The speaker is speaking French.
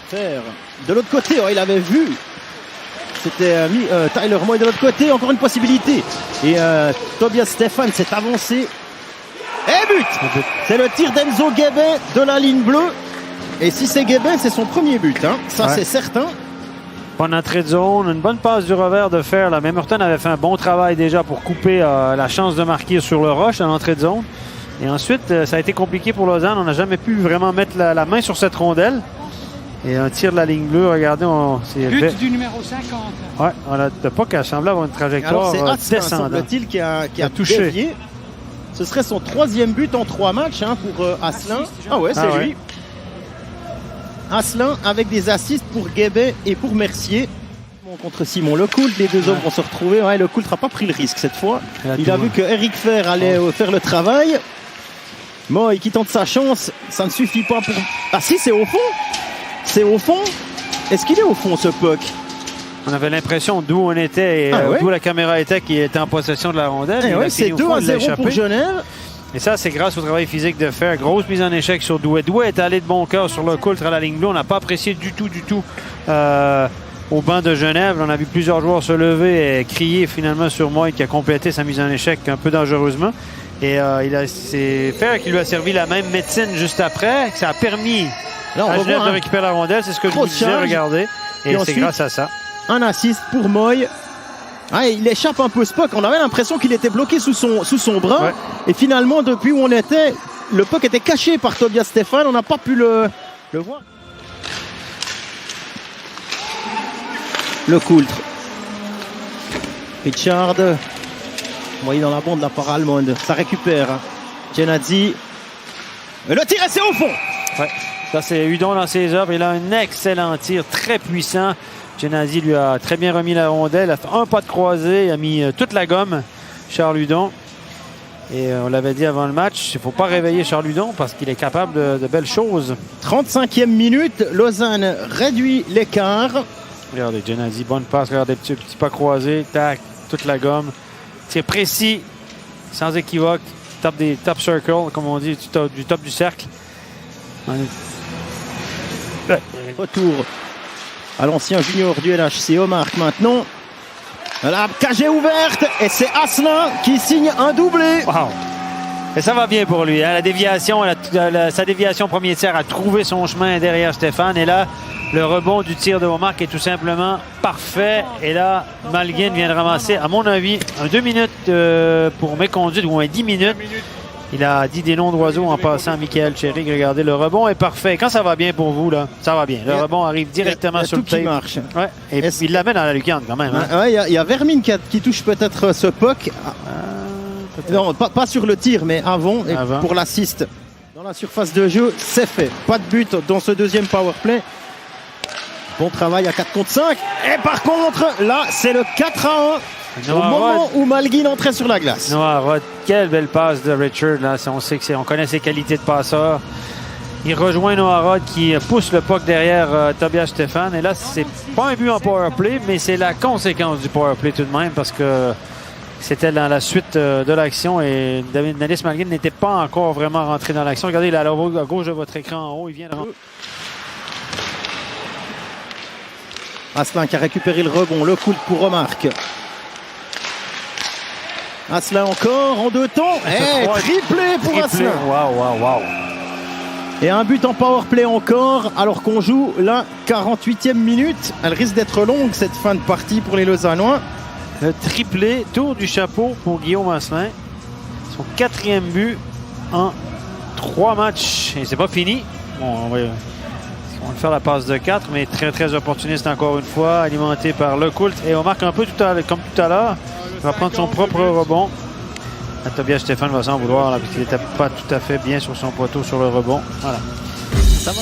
Faire de l'autre côté, il avait vu. C'était mis Tyler Moy de l'autre côté, encore une possibilité. Et Tobias Stephan s'est avancé. Et but! C'est le tir d'Enzo Guébin de la ligne bleue. Et si c'est Guébin, c'est son premier but. Hein. Ça, c'est certain. Bonne entrée de zone, une bonne passe du revers de fer. Là. Memurton avait fait un bon travail déjà pour couper la chance de marquer sur le rush à l'entrée de zone. Et ensuite, ça a été compliqué pour Lausanne. On n'a jamais pu vraiment mettre la main sur cette rondelle. Et un tir de la ligne bleue, regardez, c'est but du numéro 50. Ouais, on a de pas qu'elle semblait avoir une trajectoire descendante. Semble-t-il qui a touché. Dévié. Ce serait son 3e but en 3 matchs hein, pour Asselin. Ah ouais, c'est lui. Asselin avec des assists pour Guébet et pour Mercier. Contre Simon Lecoultre, les deux hommes vont se retrouver. Ouais, Lecoultre n'a pas pris le risque cette fois. Il a vu que Eric Fer allait faire le travail. Moy qui tente sa chance, ça ne suffit pas pour... Ah si, c'est au fond. C'est au fond. Est-ce qu'il est au fond ce puck? On avait l'impression d'où on était et d'où la caméra était qui était en possession de la rondelle. C'est 2-0 pour Genève. Et ça, c'est grâce au travail physique de Fer. Grosse mise en échec sur Douai. Douai est allé de bon cœur sur le Coultre à la ligne bleue. On n'a pas apprécié du tout au banc de Genève. On a vu plusieurs joueurs se lever et crier finalement sur Moy qui a complété sa mise en échec un peu dangereusement. Et c'est Fer qui lui a servi la même médecine juste après. Ça a permis à Genève de récupérer la rondelle. C'est ce que je vous disais, regardez. Et c'est grâce à ça. Un assist pour Moy. Ah, il échappe un peu ce puck. On avait l'impression qu'il était bloqué sous son bras. Ouais. Et finalement, depuis où on était, le puck était caché par Tobias Stephan. On n'a pas pu le voir. Le Coultre. Richard. Moy dans la bande là par Almond. Ça récupère. Genadzi. Et le tir, c'est au fond. Ouais. Ça, c'est Hudon dans ses œuvres. Il a un excellent tir, très puissant. Genadzi lui a très bien remis la rondelle. Il a fait un pas de croisée. Il a mis toute la gomme, Charles Hudon. Et on l'avait dit avant le match, il ne faut pas réveiller Charles Hudon parce qu'il est capable de belles choses. 35e minute, Lausanne réduit l'écart. Regardez, Genadzi, bonne passe. Regardez, petit pas croisé. Tac, toute la gomme. Tir précis, sans équivoque. Top circle, comme on dit, du top du cercle. Retour à l'ancien junior du LHC au marque maintenant. La cage est ouverte et c'est Asselin qui signe un doublé. Wow. Et ça va bien pour lui. Hein? La déviation, sa déviation premier tiers a trouvé son chemin derrière Stéphane. Et là, le rebond du tir de Omar est tout simplement parfait. Et là, Malguin vient de ramasser, à mon avis, un 2 minutes pour méconduite ou un 10 minutes. Il a dit des noms d'oiseaux en passant à Michael Cherry. Regardez, le rebond est parfait. Quand ça va bien pour vous, là, ça va bien. Le rebond arrive directement sur le tape. Marche. Ouais. Et il l'amène dans la lucarne quand même. Hein. Ouais, il y a Vermine qui touche peut-être ce puck. Non, pas sur le tir, mais avant. Pour l'assist. Dans la surface de jeu, c'est fait. Pas de but dans ce deuxième powerplay. Bon travail à 4 contre 5. Et par contre, là, c'est le 4-1. Au moment où Malguin entrait sur la glace. Noah Rod, quelle belle passe de Richard. Là. On connaît ses qualités de passeur. Il rejoint Noah Rod qui pousse le puck derrière Tobias Stephan. Et là, c'est pas un but en powerplay, mais c'est la conséquence du powerplay tout de même parce que c'était dans la suite de l'action et Nalis Malguin n'était pas encore vraiment rentré dans l'action. Regardez, il est à gauche de votre écran en haut. Il vient de rentrer. Asselin qui a récupéré le rebond. Le coup pour Remarque. Asselin encore en 2 temps. Triplé pour Asselin. Wow. Et un but en powerplay encore, alors qu'on joue la 48e minute. Elle risque d'être longue cette fin de partie pour les Lausannois. Le triplé, tour du chapeau pour Guillaume Asselin. Son 4e but en 3 matchs. Et c'est pas fini. Bon, on va faire la passe de 4, mais très opportuniste encore une fois, alimenté par Lecoultre. Et on marque un peu comme tout à l'heure. Il va prendre son propre rebond. Tobias Stephan va s'en vouloir là, parce qu'il n'était pas tout à fait bien sur son poteau sur le rebond. Voilà. Ça va.